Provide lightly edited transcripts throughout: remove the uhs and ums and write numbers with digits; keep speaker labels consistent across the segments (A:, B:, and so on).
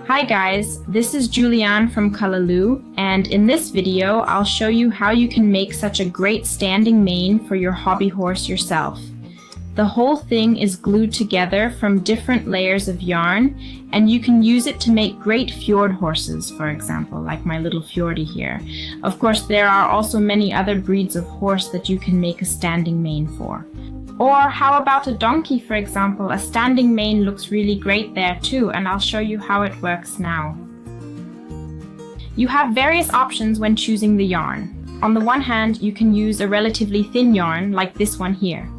A: Hi guys, this is Julianne from 𝗀𝗲𝗪𝗚, and in this video I'll show you how you can make such a great standing mane for your hobby horse yourself. The whole thing is glued together from different layers of yarn, and you can use it to make great fjord horses, for example, like my little Fjordy here. Of course, there are also many other breeds of horse that you can make a standing mane for. Or how about a donkey, for example? A standing mane looks really great there too, and I'll show you how it works now. You have various options when choosing the yarn. On the one hand, you can use a relatively thin yarn, like this one here.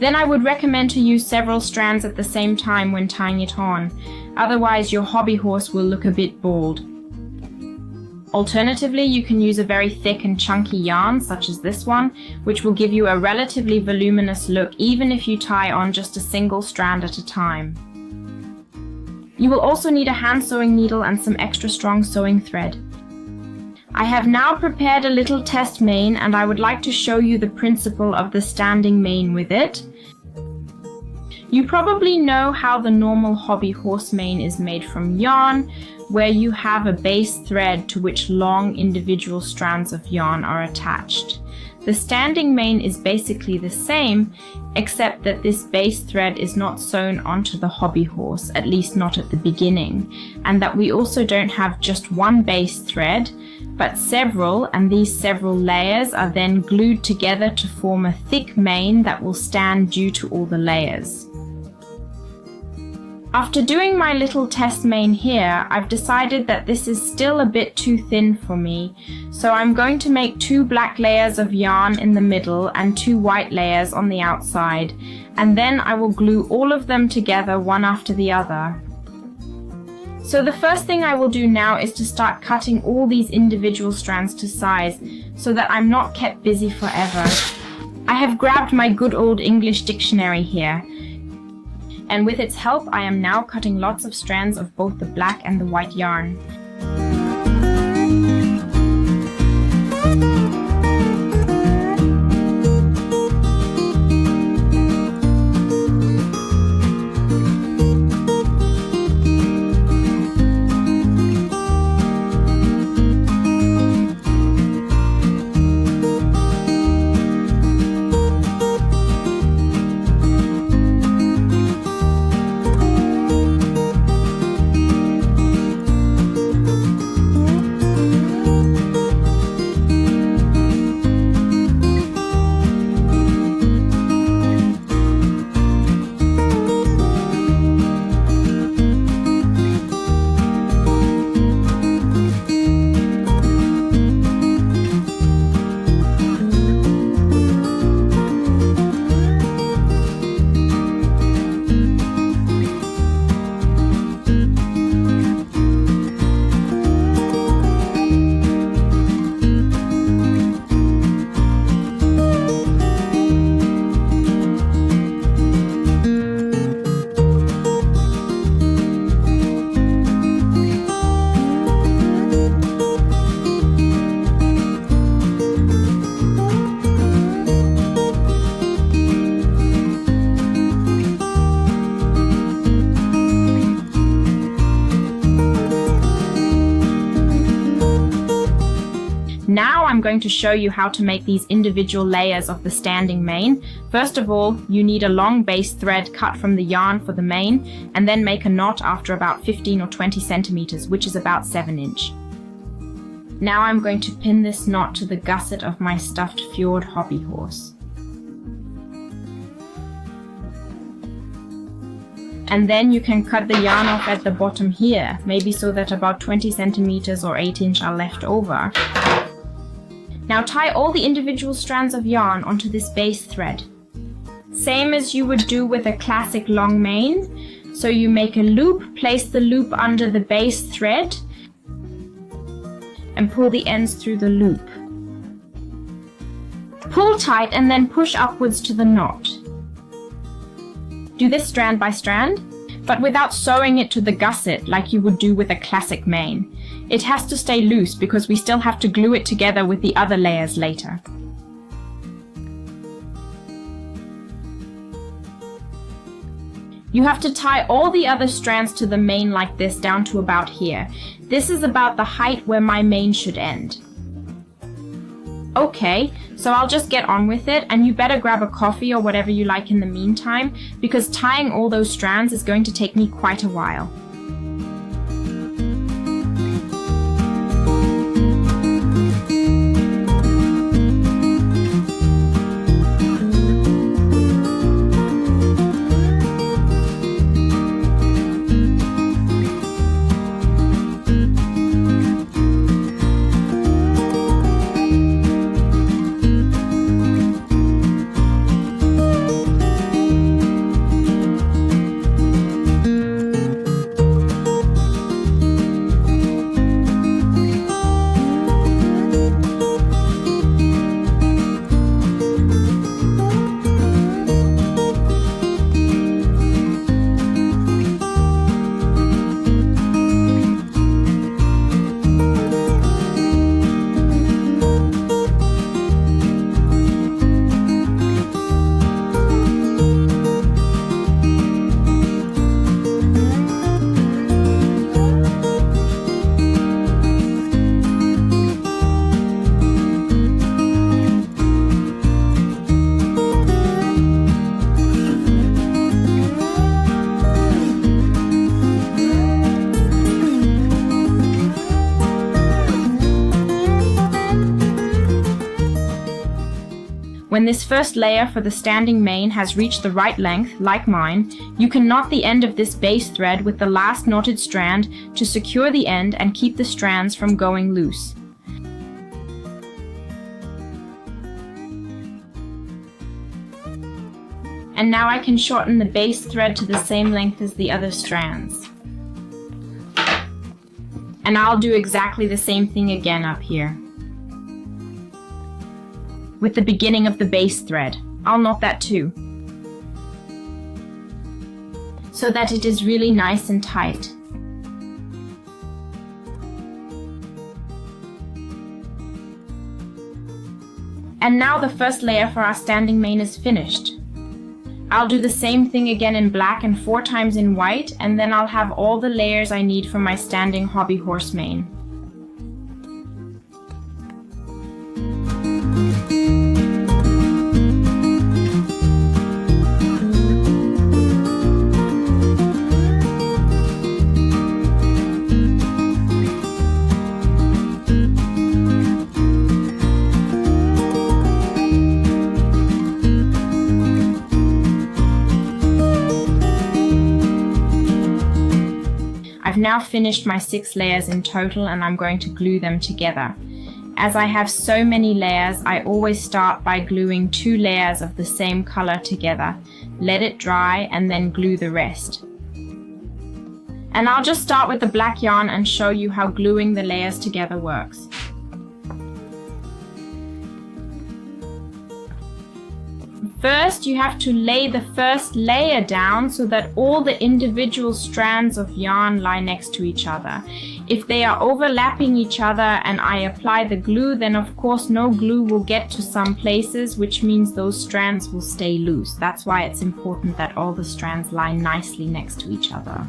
A: Then I would recommend to use several strands at the same time when tying it on, otherwise your hobby horse will look a bit bald. Alternatively, you can use a very thick and chunky yarn, such as this one, which will give you a relatively voluminous look even if you tie on just a single strand at a time. You will also need a hand sewing needle and some extra strong sewing thread. I have now prepared a little test mane, and I would like to show you the principle of the standing mane with it. You probably know how the normal hobby horse mane is made from yarn, where you have a base thread to which long individual strands of yarn are attached. The standing mane is basically the same, except that this base thread is not sewn onto the hobby horse, at least not at the beginning, and that we also don't have just one base thread, but several, and these several layers are then glued together to form a thick mane that will stand due to all the layers. After doing my little test mane here, I've decided that this is still a bit too thin for me, so I'm going to make 2 black layers of yarn in the middle and 2 white layers on the outside, and then I will glue all of them together one after the other. So the first thing I will do now is to start cutting all these individual strands to size, so that I'm not kept busy forever. I have grabbed my good old English dictionary here, and with its help I am now cutting lots of strands of both the black and the white yarn. Now I'm going to show you how to make these individual layers of the standing mane. First of all, you need a long base thread cut from the yarn for the mane, and then make a knot after about 15 or 20 centimeters, which is about 7 inch. Now I'm going to pin this knot to the gusset of my stuffed Fjord Hobby Horse. And then you can cut the yarn off at the bottom here, maybe so that about 20 centimeters or 8 inch are left over. Now tie all the individual strands of yarn onto this base thread. Same as you would do with a classic long mane. So you make a loop, place the loop under the base thread, and pull the ends through the loop. Pull tight and then push upwards to the knot. Do this strand by strand, but without sewing it to the gusset like you would do with a classic mane. It has to stay loose because we still have to glue it together with the other layers later. You have to tie all the other strands to the mane like this down to about here. This is about the height where my mane should end. Okay, so I'll just get on with it, and you better grab a coffee or whatever you like in the meantime, because tying all those strands is going to take me quite a while. When this first layer for the standing mane has reached the right length, like mine, you can knot the end of this base thread with the last knotted strand to secure the end and keep the strands from going loose. And now I can shorten the base thread to the same length as the other strands. And I'll do exactly the same thing again up here, with the beginning of the base thread. I'll knot that too, so that it is really nice and tight. And now the first layer for our standing mane is finished. I'll do the same thing again in black and 4 times in white, and then I'll have all the layers I need for my standing hobby horse mane. I've now finished my 6 layers in total, and I'm going to glue them together. As I have so many layers, I always start by gluing 2 layers of the same color together, let it dry, and then glue the rest. And I'll just start with the black yarn and show you how gluing the layers together works. First, you have to lay the first layer down so that all the individual strands of yarn lie next to each other. If they are overlapping each other and I apply the glue, then of course no glue will get to some places, which means those strands will stay loose. That's why it's important that all the strands lie nicely next to each other.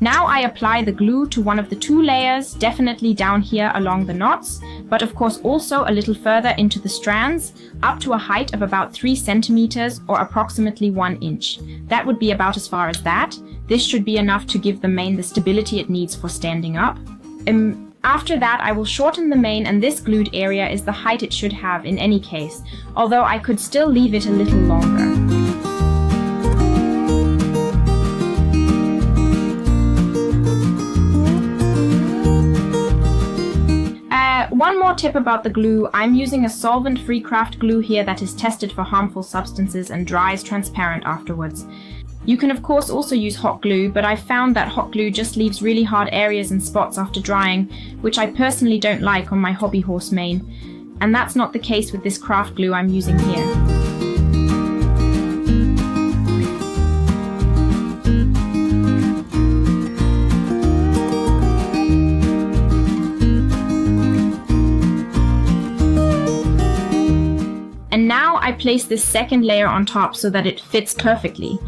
A: Now I apply the glue to one of the 2 layers, definitely down here along the knots, but of course also a little further into the strands, up to a height of about 3 centimeters or approximately 1 inch. That would be about as far as that. This should be enough to give the mane the stability it needs for standing up. After that, I will shorten the mane, and this glued area is the height it should have in any case, although I could still leave it a little longer. One more tip about the glue. I'm using a solvent-free craft glue here that is tested for harmful substances and dries transparent afterwards. You can of course also use hot glue, but I've found that hot glue just leaves really hard areas and spots after drying, which I personally don't like on my hobby horse mane, and that's not the case with this craft glue I'm using here. And now I place this second layer on top so that it fits perfectly.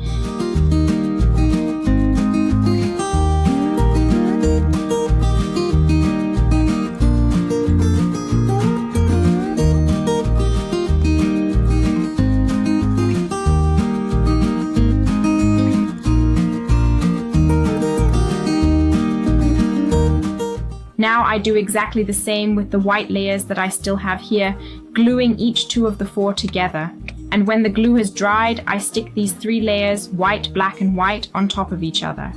A: Now I do exactly the same with the white layers that I still have here, gluing each two of the four together. And when the glue has dried, I stick these 3 layers, white, black and white, on top of each other.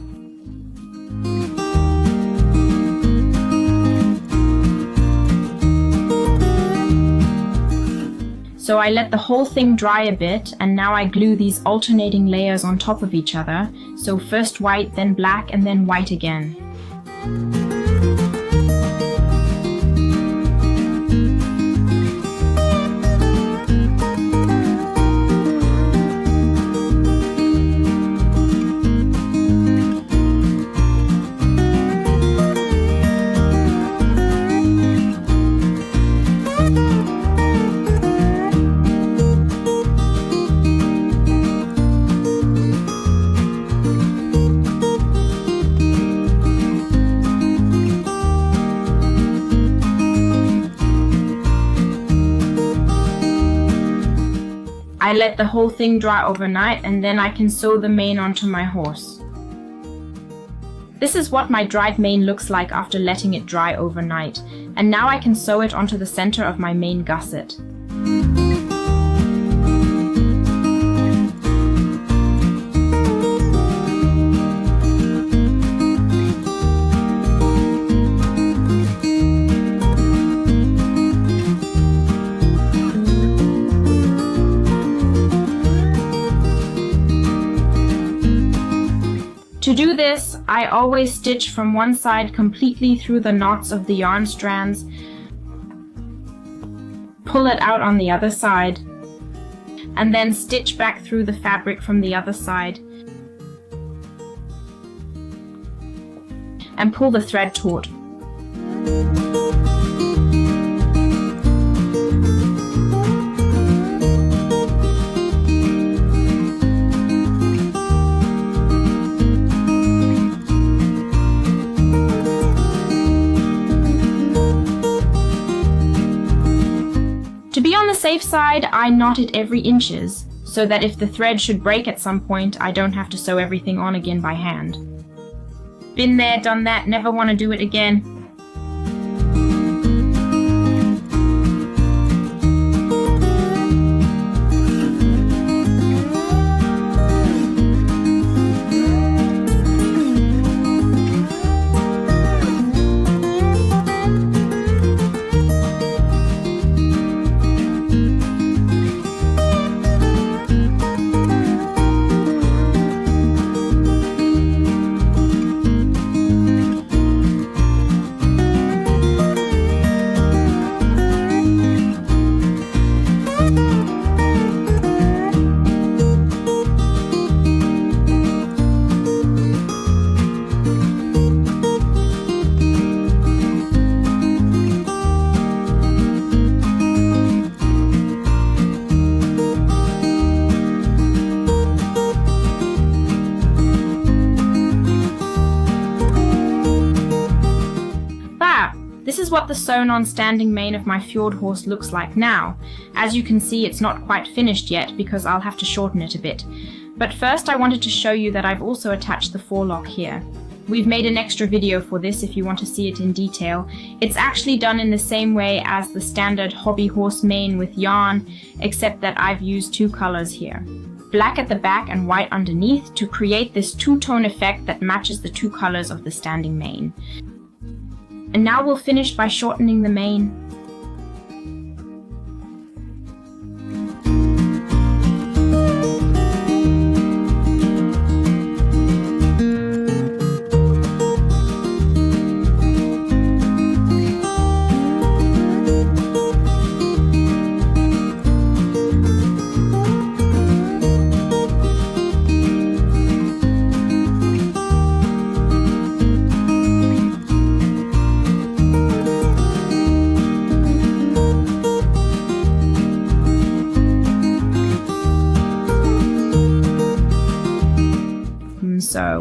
A: So I let the whole thing dry a bit, and now I glue these alternating layers on top of each other. So first white, then black, and then white again. I let the whole thing dry overnight, and then I can sew the mane onto my horse. This is what my dried mane looks like after letting it dry overnight, and now I can sew it onto the center of my main gusset. To do this, I always stitch from one side completely through the knots of the yarn strands, pull it out on the other side, and then stitch back through the fabric from the other side, and pull the thread taut. To be on the safe side, I knot it every inches, so that if the thread should break at some point, I don't have to sew everything on again by hand. Been there, done that, never want to do it again. This is what the sewn-on standing mane of my Fjord horse looks like now. As you can see, it's not quite finished yet because I'll have to shorten it a bit. But first I wanted to show you that I've also attached the forelock here. We've made an extra video for this if you want to see it in detail. It's actually done in the same way as the standard hobby horse mane with yarn, except that I've used 2 colors here. Black at the back and white underneath to create this two-tone effect that matches the 2 colors of the standing mane. And now we'll finish by shortening the mane.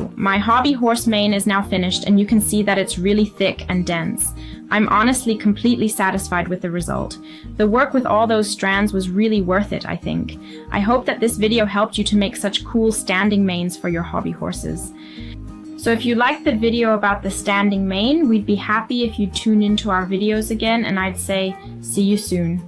A: So, my hobby horse mane is now finished, and you can see that it's really thick and dense. I'm honestly completely satisfied with the result. The work with all those strands was really worth it, I think. I hope that this video helped you to make such cool standing manes for your hobby horses. So if you liked the video about the standing mane, we'd be happy if you tune into our videos again, and I'd say, see you soon.